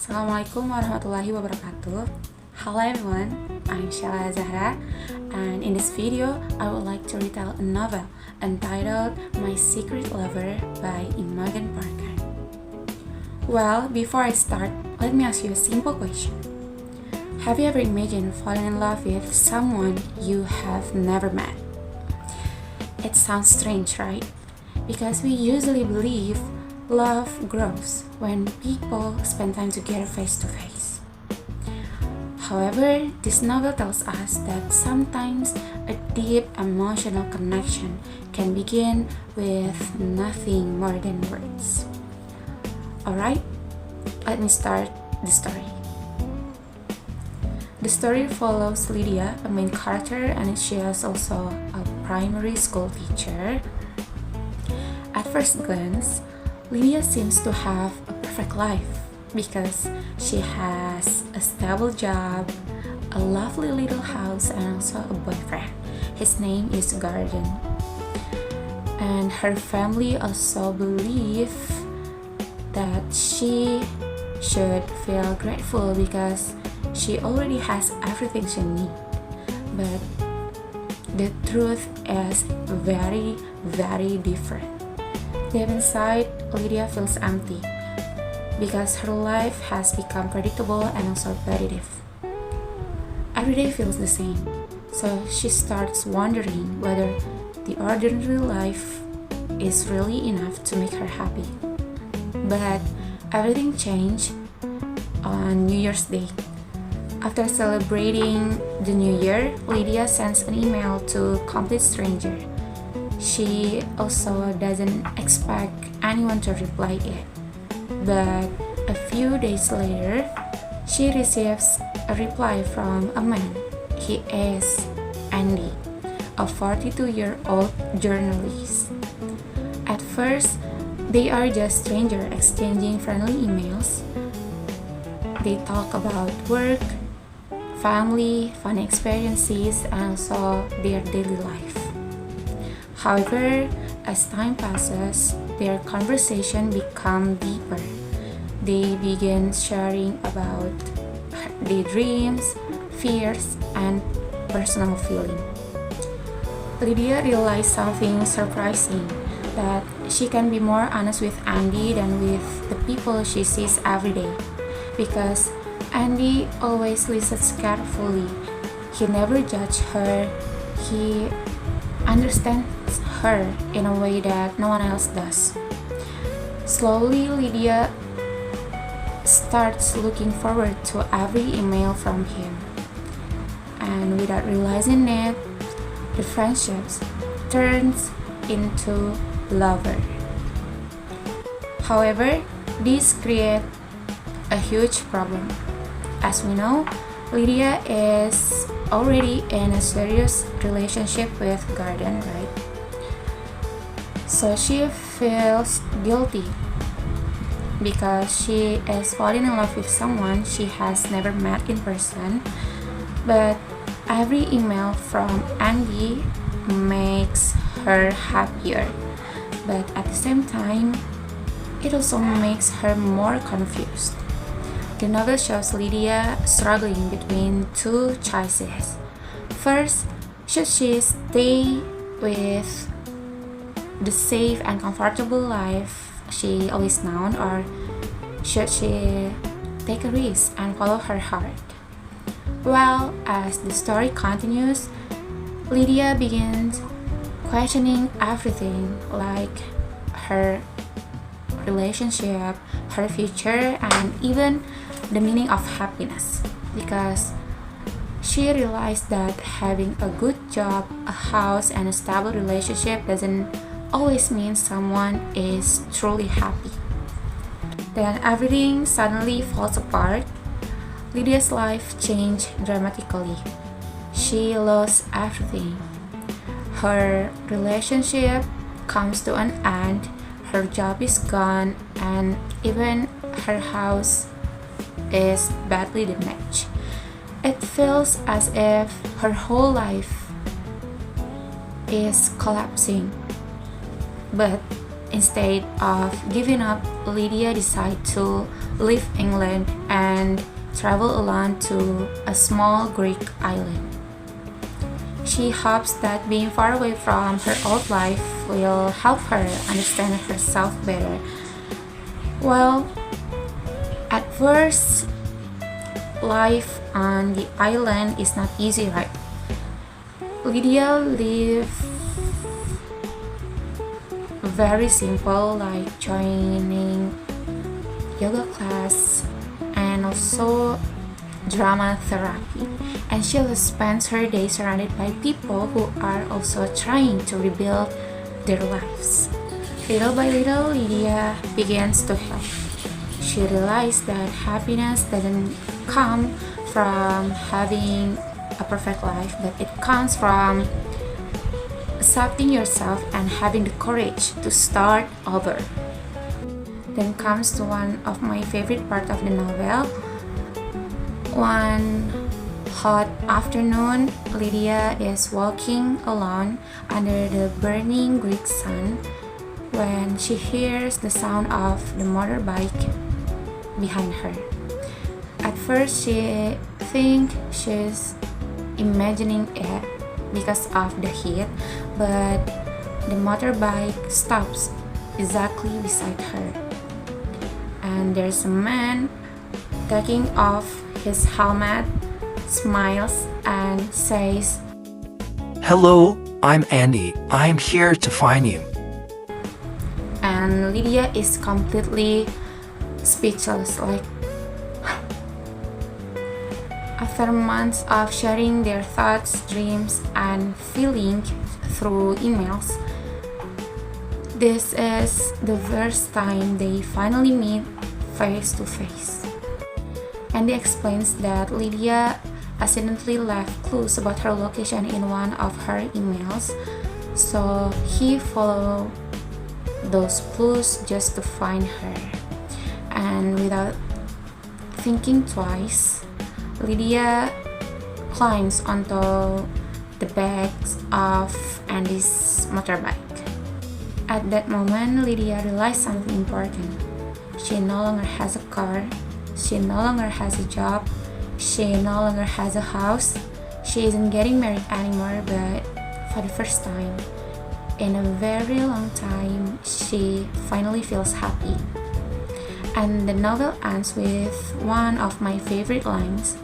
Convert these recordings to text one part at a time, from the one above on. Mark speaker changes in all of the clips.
Speaker 1: Assalamualaikum warahmatullahi wabarakatuh. Hello everyone, I'm Shala Zahra, and in this video I would like to retell a novel entitled My Secret Lover by Imogen Parker. Well, before I start, let me ask you a simple question. Have you ever imagined falling in love with someone you have never met? It sounds strange, right? Because we usually believe love grows when people spend time together face to face. However, this novel tells us that sometimes a deep emotional connection can begin with nothing more than words. Alright, let me start the story. The story follows Lydia, a main character, and she is also a primary school teacher. At first glance, Lydia seems to have a perfect life because she has a stable job, a lovely little house, and also a boyfriend. His name is Garden. And her family also believe that she should feel grateful because she already has everything she needs. But the truth is very, very different. Deep inside, Lydia feels empty because her life has become predictable and also repetitive. Every day feels the same, so she starts wondering whether the ordinary life is really enough to make her happy. But everything changed on New Year's Day. After celebrating the New Year, Lydia sends an email to a complete stranger. She also doesn't expect anyone to reply it. But a few days later, she receives a reply from a man. He is Andy, a 42-year-old journalist. At first, they are just strangers exchanging friendly emails. They talk about work, family, fun experiences, and also their daily life. However, as time passes, their conversation becomes deeper. They begin sharing about their dreams, fears, and personal feelings. Lydia realized something surprising, that she can be more honest with Andy than with the people she sees every day. Because Andy always listens carefully. He never judges her. He understands her in a way that no one else does. Slowly, Lydia starts looking forward to every email from him. And without realizing it, the friendships turns into lover. However, this creates a huge problem. As we know, Lydia is already in a serious relationship with Garden, right? So she feels guilty because she is falling in love with someone she has never met in person. But every email from Andy makes her happier. But at the same time, it also makes her more confused. The novel shows Lydia struggling between two choices. First, should she stay with the safe and comfortable life she always known, or should she take a risk and follow her heart? Well, as the story continues, Lydia begins questioning everything, like her relationship, her future, and even the meaning of happiness, because she realized that having a good job, a house, and a stable relationship doesn't always mean someone is truly happy. Then everything suddenly falls apart. Lydia's life changed dramatically. She lost everything. Her relationship comes to an end, her job is gone, and even her house is badly damaged. It feels as if her whole life is collapsing. But Instead of giving up, Lydia decided to leave England and travel alone to a small Greek island. She hopes that being far away from her old life will help her understand herself better. Well, at first, life on the island is not easy, right? Lydia lived very simple, like joining yoga class and also drama therapy, and she spends her day surrounded by people who are also trying to rebuild their lives. Little by little, Lydia begins to help. She realized that happiness doesn't come from having a perfect life, but it comes from accepting yourself and having the courage to start over. Then comes to one of my favorite part of the novel. One hot afternoon, Lydia is walking alone under the burning Greek sun when she hears the sound of the motorbike behind her. At first, she thinks she's imagining it because of the heat, but the motorbike stops exactly beside her. And there's a man taking off his helmet, smiles, and says,
Speaker 2: "Hello, I'm Andy. I'm here to find you."
Speaker 1: And Lydia is completely speechless, like after months of sharing their thoughts, dreams, and feelings through emails, this is the first time they finally meet face to face. Andy explains that Lydia accidentally left clues about her location in one of her emails, so he followed those clues just to find her. And without thinking twice, Lydia climbs onto the back of Andy's motorbike. At that moment, Lydia realized something important. She no longer has a car, she no longer has a job, she no longer has a house, she isn't getting married anymore, but for the first time in a very long time, she finally feels happy. And the novel ends with one of my favorite lines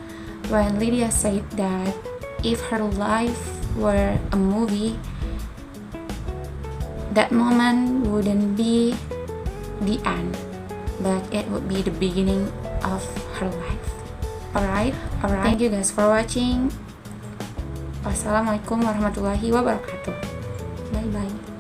Speaker 1: when Lydia said that if her life were a movie, that moment wouldn't be the end, but it would be the beginning of her life. Alright. Thank you guys for watching. Wassalamualaikum warahmatullahi wabarakatuh. Bye bye.